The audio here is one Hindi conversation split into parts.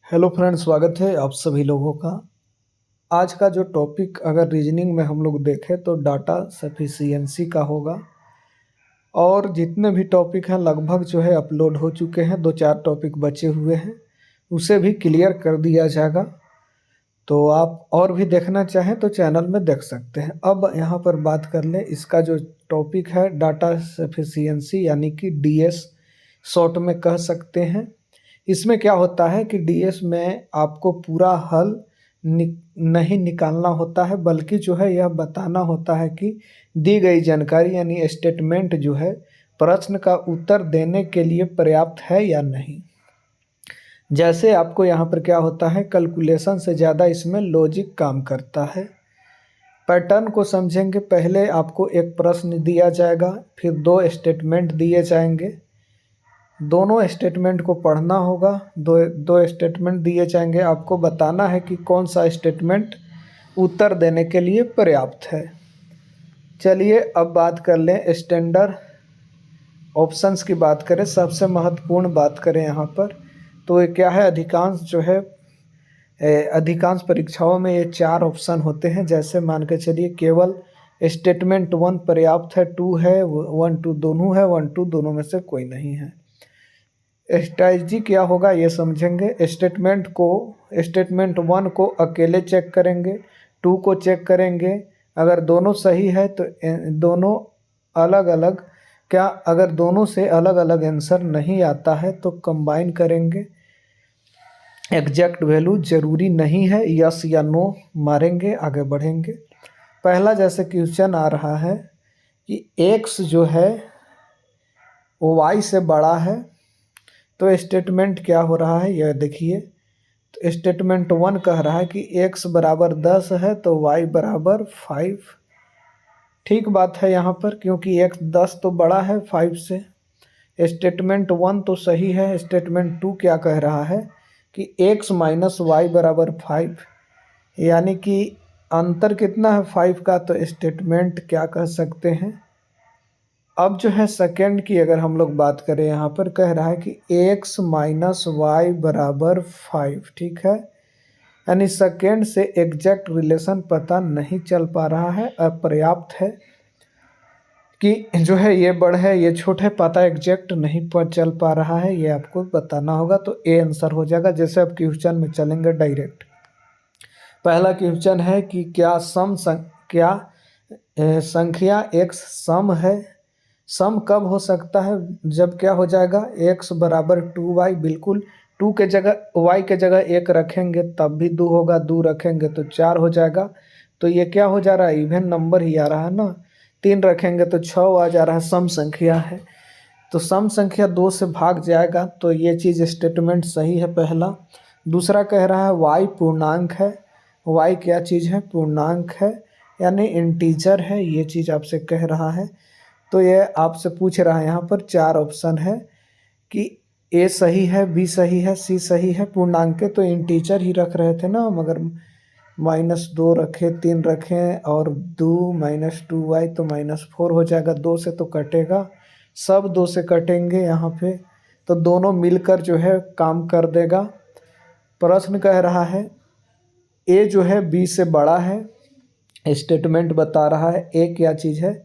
हेलो फ्रेंड्स, स्वागत है आप सभी लोगों का। आज का जो टॉपिक अगर रीजनिंग में हम लोग देखें तो डाटा सफिशिएंसी का होगा। और जितने भी टॉपिक हैं लगभग जो है अपलोड हो चुके हैं, दो चार टॉपिक बचे हुए हैं, उसे भी क्लियर कर दिया जाएगा। तो आप और भी देखना चाहें तो चैनल में देख सकते हैं। अब यहाँ पर बात कर लें, इसका जो टॉपिक है डाटा सफिशिएंसी यानी कि डीएस शॉर्ट में कह सकते हैं। इसमें क्या होता है कि डीएस में आपको पूरा हल नहीं निकालना होता है, बल्कि जो है यह बताना होता है कि दी गई जानकारी यानी स्टेटमेंट जो है प्रश्न का उत्तर देने के लिए पर्याप्त है या नहीं। जैसे आपको यहाँ पर क्या होता है, कैलकुलेशन से ज़्यादा इसमें लॉजिक काम करता है। पैटर्न को समझेंगे, पहले आपको एक प्रश्न दिया जाएगा, फिर दो स्टेटमेंट दिए जाएंगे, दोनों स्टेटमेंट को पढ़ना होगा। दो दो स्टेटमेंट दिए जाएंगे, आपको बताना है कि कौन सा स्टेटमेंट उत्तर देने के लिए पर्याप्त है। चलिए अब बात कर लें स्टैंडर्ड ऑप्शंस की बात करें, सबसे महत्वपूर्ण बात करें यहाँ पर तो ये क्या है, अधिकांश जो है अधिकांश परीक्षाओं में ये चार ऑप्शन होते हैं। जैसे मान के चलिए केवल स्टेटमेंट 1 पर्याप्त है, 2 है, 1 2 दोनों है, 1 2 दोनों में से कोई नहीं है। स्ट्रैटेजी क्या होगा ये समझेंगे। स्टेटमेंट 1 को अकेले चेक करेंगे, 2 को चेक करेंगे, अगर दोनों सही है तो दोनों अलग अलग, क्या अगर दोनों से अलग अलग आंसर नहीं आता है तो कंबाइन करेंगे। एग्जैक्ट वैल्यू ज़रूरी नहीं है, यस या नो मारेंगे, आगे बढ़ेंगे। पहला जैसे क्वेश्चन आ रहा है कि एक्स जो है वो वाई से बड़ा है, तो स्टेटमेंट क्या हो रहा है यह देखिए। तो स्टेटमेंट 1 कह रहा है कि x बराबर 10 है तो y बराबर 5। ठीक बात है यहाँ पर, क्योंकि x 10 तो बड़ा है 5 से। स्टेटमेंट 1 तो सही है। स्टेटमेंट 2 क्या कह रहा है कि x माइनस वाई बराबर 5, यानी कि अंतर कितना है 5 का, तो स्टेटमेंट क्या कह सकते हैं। अब जो है सेकेंड की अगर हम लोग बात करें, यहाँ पर कह रहा है कि x माइनस वाई बराबर 5, ठीक है। यानी सेकेंड से एग्जैक्ट रिलेशन पता नहीं चल पा रहा है, अपर्याप्त है कि जो है ये बड़ है ये छोटा है, पता एग्जैक्ट नहीं चल पा रहा है, ये आपको बताना होगा। तो ए आंसर हो जाएगा। जैसे अब क्वेश्चन में चलेंगे डायरेक्ट। पहला क्वेश्चन है कि क्या संख्या x सम है। सम कब हो सकता है, जब क्या हो जाएगा x बराबर 2y, बिल्कुल 2 के जगह y के जगह 1 रखेंगे तब भी 2 होगा, 2 रखेंगे तो 4 हो जाएगा। तो ये क्या हो जा रहा है, इवन नंबर ही आ रहा है ना। 3 रखेंगे तो 6 आ जा रहा है, सम संख्या है। तो सम संख्या 2 से भाग जाएगा, तो ये चीज़ स्टेटमेंट सही है पहला। दूसरा कह रहा है y पूर्णांक है। y क्या चीज़ है, पूर्णांक है, यानी इंटीजर है, ये चीज़ आपसे कह रहा है। तो ये आपसे पूछ रहा है, यहाँ पर 4 ऑप्शन है कि ए सही है, बी सही है, सी सही है। पूर्णांक तो इंटीजर ही रख रहे थे ना, मगर -2 रखे, 3 रखें और 2 -2y तो -4 हो जाएगा। 2 से तो कटेगा, सब 2 से कटेंगे यहाँ पे, तो दोनों मिलकर जो है काम कर देगा। प्रश्न कह रहा है ए जो है बी से बड़ा है। स्टेटमेंट बता रहा है ए क्या चीज़ है,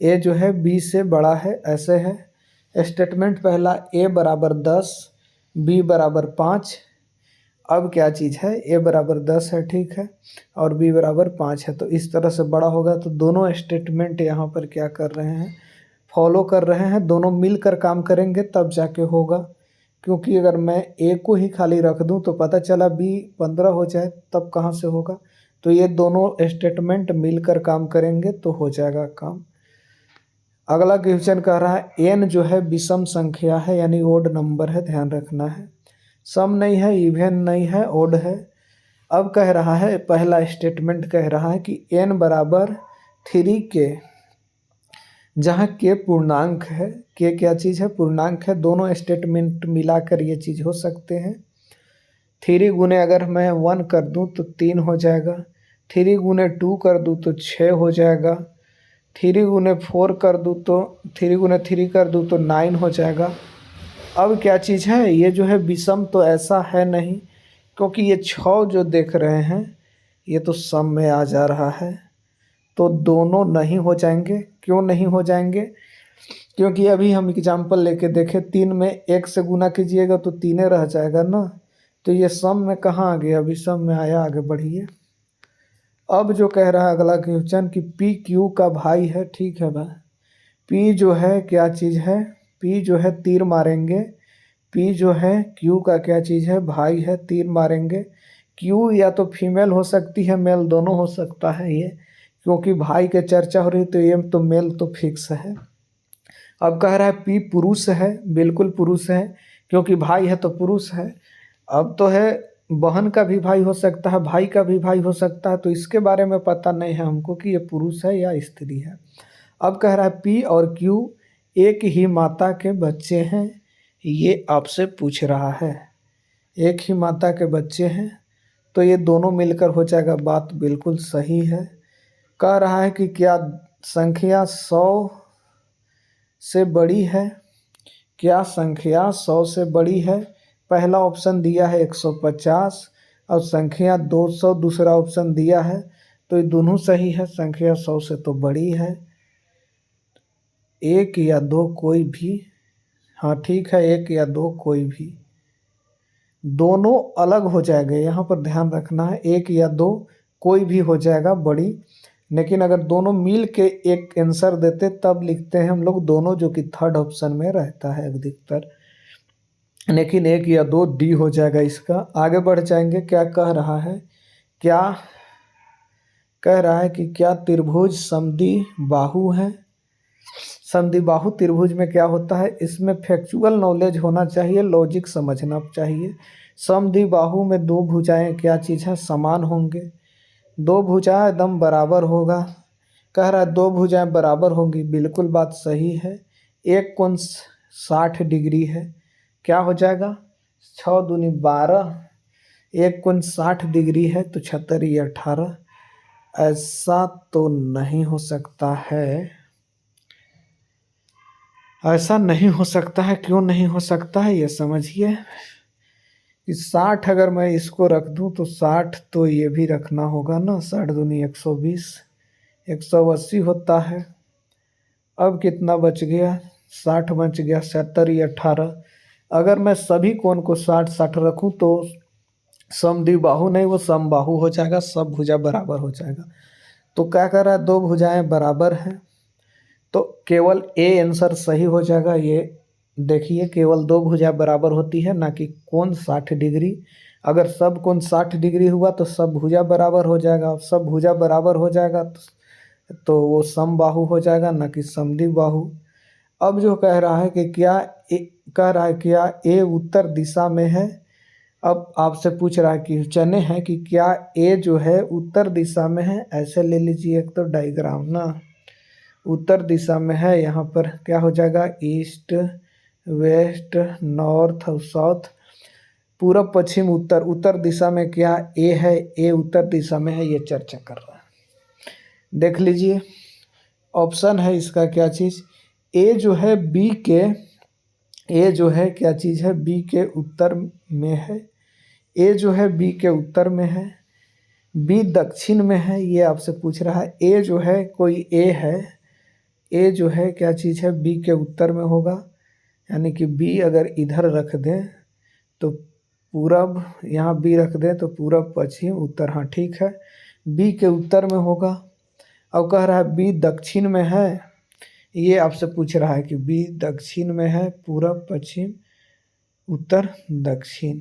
ए जो है बी से बड़ा है, ऐसे है। स्टेटमेंट पहला ए बराबर 10, बी बराबर 5। अब क्या चीज़ है, ए बराबर 10 है, ठीक है, और बी बराबर 5 है, तो इस तरह से बड़ा होगा। तो दोनों स्टेटमेंट यहाँ पर क्या कर रहे हैं, फॉलो कर रहे हैं, दोनों मिलकर काम करेंगे तब जाके होगा। क्योंकि अगर मैं ए को ही खाली रख दूं तो पता चला बी 15 हो जाए, तब कहाँ से होगा। तो ये दोनों स्टेटमेंट मिलकर काम करेंगे तो हो जाएगा काम। अगला क्वेश्चन कह रहा है एन जो है विषम संख्या है, यानी ओड नंबर है, ध्यान रखना है। सम नहीं है, इवन नहीं है, ओड है। अब कह रहा है, पहला स्टेटमेंट कह रहा है कि एन बराबर 3 के, जहाँ के पूर्णांक है। के क्या चीज़ है, पूर्णांक है। दोनों स्टेटमेंट मिलाकर ये चीज़ हो सकते हैं। 3 गुने अगर मैं 1 कर दूं तो 3 हो जाएगा, 3 गुने 2 कर दूं तो 6 हो जाएगा, 3 गुने 4 कर दूं तो 3 गुने 3 कर दूं तो 9 हो जाएगा। अब क्या चीज़ है, ये जो है विषम तो ऐसा है नहीं क्योंकि ये 6 जो देख रहे हैं ये तो सम में आ जा रहा है, तो दोनों नहीं हो जाएंगे। क्यों नहीं हो जाएंगे? क्योंकि अभी हम एग्जाम्पल लेके देखें, 3 में 1 से गुना कीजिएगा तो 3 रह जाएगा ना। तो ये सम में कहाँ आ गया? अभी सम में आया। आगे बढ़िए। अब जो कह रहा है अगला क्वेश्चन कि पी क्यू का भाई है। ठीक है भाई, पी जो है क्या चीज़ है? पी जो है तीर मारेंगे। पी जो है क्यू का क्या चीज़ है? भाई है, तीर मारेंगे। क्यू या तो फीमेल हो सकती है, मेल दोनों हो सकता है ये, क्योंकि भाई के चर्चा हो रही तो ये तो मेल तो फिक्स है। अब कह रहा है पी पुरुष है। बिल्कुल पुरुष है, क्योंकि भाई है तो पुरुष है। अब तो है बहन का भी भाई हो सकता है, भाई का भी भाई हो सकता है, तो इसके बारे में पता नहीं है हमको कि ये पुरुष है या स्त्री है। अब कह रहा है पी और क्यू एक ही माता के बच्चे हैं, ये आपसे पूछ रहा है। एक ही माता के बच्चे हैं तो ये दोनों मिलकर हो जाएगा। बात बिल्कुल सही है। कह रहा है कि क्या संख्या 100 से बड़ी है? क्या संख्या 100 से बड़ी है? पहला ऑप्शन दिया है 150 और संख्या 200 दूसरा ऑप्शन दिया है, तो ये दोनों सही है। संख्या 100 से तो बड़ी है। 1 या 2 कोई भी। हाँ ठीक है, 1 या 2 कोई भी। दोनों अलग हो जाएंगे, यहाँ पर ध्यान रखना है। 1 या 2 कोई भी हो जाएगा बड़ी, लेकिन अगर दोनों मिल के एक आंसर देते तब लिखते हैं हम लोग दोनों, जो कि थर्ड ऑप्शन में रहता है अधिकतर। लेकिन 1 या 2 डी हो जाएगा इसका। आगे बढ़ जाएंगे। क्या कह रहा है? क्या कह रहा है कि क्या त्रिभुज समद्वि बाहु है? समद्वि बाहु त्रिभुज में क्या होता है? इसमें फैक्चुअल नॉलेज होना चाहिए, लॉजिक समझना चाहिए। समद्वि बाहु में 2 भुजाएं क्या चीज़ है? समान होंगे। 2 भुजाएं एकदम बराबर होगा। कह रहा है 2 भुजाएं बराबर होंगी। बिल्कुल बात सही है। एक कोण 60 डिग्री है। क्या हो जाएगा? 6 दूनी 12। एक कोण 60 डिग्री है तो 76 18। ऐसा तो नहीं हो सकता है। ऐसा नहीं हो सकता है। क्यों नहीं हो सकता है ये समझिए। कि 60 अगर मैं इसको रख दूं तो 60 तो ये भी रखना होगा ना। 60 दूनी 120, 180 होता है। अब कितना बच गया? 60 बच गया। 77 18। अगर मैं सभी कोण को 60 60 रखूं तो समद्विबाहु नहीं, वो समबाहु हो जाएगा। सब भुजा बराबर हो जाएगा। तो क्या कर रहा है? 2 भुजाएं बराबर हैं तो केवल ए आंसर सही हो जाएगा। ये देखिए, केवल 2 भुजा बराबर होती है, ना कि कोण 60 डिग्री। अगर सब कोण 60 डिग्री हुआ तो सब भुजा बराबर हो जाएगा। सब भुजा बराबर हो जाएगा तो वो समबाहु हो जाएगा, ना कि समद्विबाहु। अब जो कह रहा है कि कह रहा है क्या ए उत्तर दिशा में है? अब आपसे पूछ रहा है कि चने हैं कि क्या ए जो है उत्तर दिशा में है? ऐसे ले लीजिए एक तो डायग्राम ना। उत्तर दिशा में है, यहाँ पर क्या हो जाएगा? ईस्ट वेस्ट नॉर्थ और साउथ, पूरब पश्चिम उत्तर। उत्तर दिशा में क्या ए है? ए उत्तर दिशा में है, ये चर्चा कर रहा है। देख लीजिए ऑप्शन है इसका क्या चीज़? ए जो है बी के, ए जो है क्या चीज़ है? बी के उत्तर में है। ए जो है बी के उत्तर में है। बी दक्षिण में है, ये आपसे पूछ रहा है। ए जो है कोई ए है, ए जो है क्या चीज़ है? बी के उत्तर में होगा। यानी कि बी अगर इधर रख दें तो पूरब, यहाँ बी रख दें तो पूरब पश्चिम उत्तर। हाँ ठीक है, बी के उत्तर में होगा। अब कह रहा है बी दक्षिण में है, ये आपसे पूछ रहा है कि बी दक्षिण में है, पूरब पश्चिम उत्तर दक्षिण।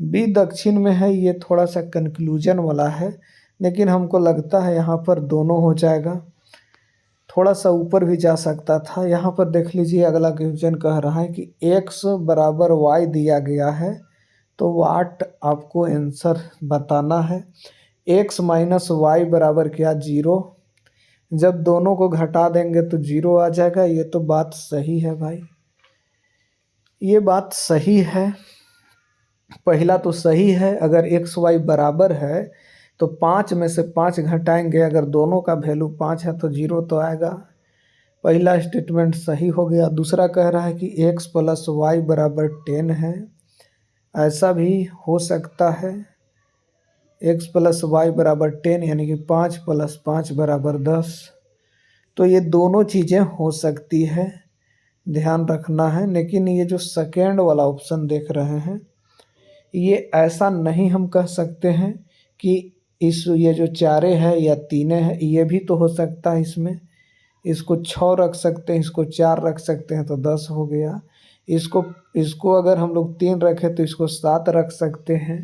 बी दक्षिण में है, ये थोड़ा सा कंक्लूजन वाला है, लेकिन हमको लगता है यहाँ पर दोनों हो जाएगा। थोड़ा सा ऊपर भी जा सकता था। यहाँ पर देख लीजिए अगला क्वेश्चन कह रहा है कि x बराबर y दिया गया है, तो वाट आपको आंसर बताना है। x माइनस वाई बराबर क्या? 0। जब दोनों को घटा देंगे तो 0 आ जाएगा। ये तो बात सही है भाई, ये बात सही है। पहला तो सही है। अगर एक्स वाई बराबर है तो 5 में से 5 घटाएंगे, अगर दोनों का वैल्यू 5 है तो 0 तो आएगा। पहला स्टेटमेंट सही हो गया। दूसरा कह रहा है कि x प्लस वाई बराबर 10 है। ऐसा भी हो सकता है x प्लस वाई बराबर 10 यानी कि 5 प्लस 5 बराबर 10। तो ये दोनों चीज़ें हो सकती है, ध्यान रखना है। लेकिन ये जो सेकेंड वाला ऑप्शन देख रहे हैं, ये ऐसा नहीं हम कह सकते हैं कि ये जो चारे है या तीने है, ये भी तो हो सकता है इसमें। इसको 6 रख सकते हैं, इसको 4 रख सकते हैं तो 10 हो गया। इसको इसको अगर हम लोग 3 रखें तो इसको 7 रख सकते हैं।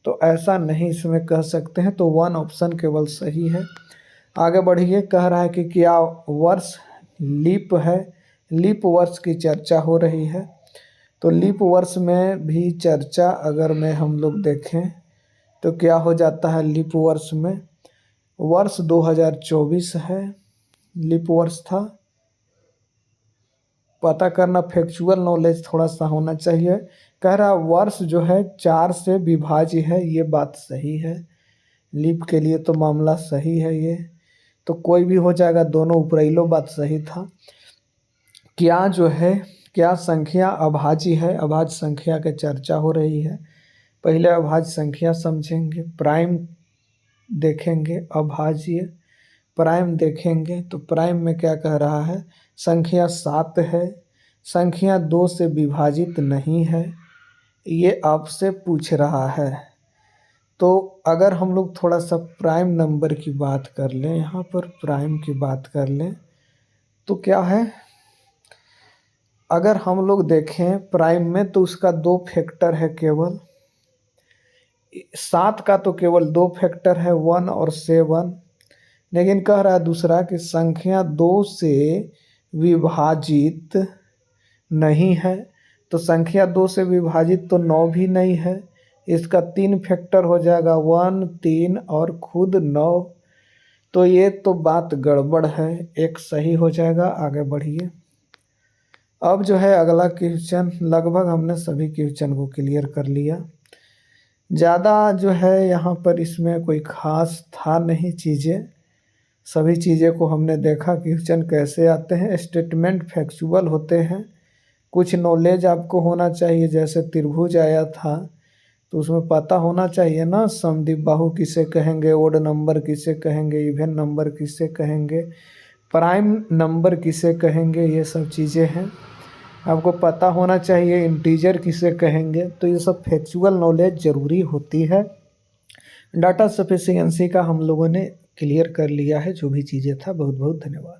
तो ऐसा नहीं इसमें कह सकते हैं, तो 1 ऑप्शन केवल सही है। आगे बढ़िए, कह रहा है कि क्या वर्ष लीप है। लीप वर्ष की चर्चा हो रही है। तो लीप वर्ष में भी चर्चा अगर में हम लोग देखें तो क्या हो जाता है लीप वर्ष में। वर्ष 2024 है, लीप वर्ष था। पता करना, फैक्चुअल नॉलेज थोड़ा सा होना चाहिए। कह रहा वर्ष जो है 4 से विभाज्य है, ये बात सही है। लीप के लिए तो मामला सही है ये, तो कोई भी हो जाएगा, दोनों ऊपरइलो बात सही था। क्या जो है, क्या संख्या अभाज्य है। अभाज्य संख्या की चर्चा हो रही है। पहले अभाज्य संख्या समझेंगे, प्राइम देखेंगे, अभाज्य प्राइम देखेंगे। तो प्राइम में क्या कह रहा है, संख्या 7 है, संख्या 2 से विभाजित नहीं है, ये आपसे पूछ रहा है। तो अगर हम लोग थोड़ा सा प्राइम नंबर की बात कर लें, यहाँ पर प्राइम की बात कर लें तो क्या है, अगर हम लोग देखें प्राइम में तो उसका 2 फैक्टर है केवल। 7 का तो केवल 2 फैक्टर है, 1 और 7। लेकिन कह रहा है दूसरा कि संख्या 2 से विभाजित नहीं है। तो संख्या 2 से विभाजित तो 9 भी नहीं है, इसका 3 फैक्टर हो जाएगा, 1, 3 और खुद 9। तो ये तो बात गड़बड़ है, एक सही हो जाएगा। आगे बढ़िए। अब जो है अगला क्वेश्चन, लगभग हमने सभी क्वेश्चन को क्लियर कर लिया। ज़्यादा जो है यहाँ पर इसमें कोई ख़ास था नहीं चीज़ें, सभी चीज़ें को हमने देखा क्वेश्चन कैसे आते हैं। स्टेटमेंट फैक्चुअल होते हैं। कुछ नॉलेज आपको होना चाहिए, जैसे त्रिभुज आया था तो उसमें पता होना चाहिए ना, समद्विबाहु किसे कहेंगे, ओड नंबर किसे कहेंगे, इवन नंबर किसे कहेंगे, प्राइम नंबर किसे कहेंगे, ये सब चीज़ें हैं आपको पता होना चाहिए। इंटीजर किसे कहेंगे, तो ये सब फैक्चुअल नॉलेज ज़रूरी होती है। डाटा सफिशिएंसी का हम लोगों ने क्लियर कर लिया है जो भी चीज़ें था। बहुत बहुत धन्यवाद।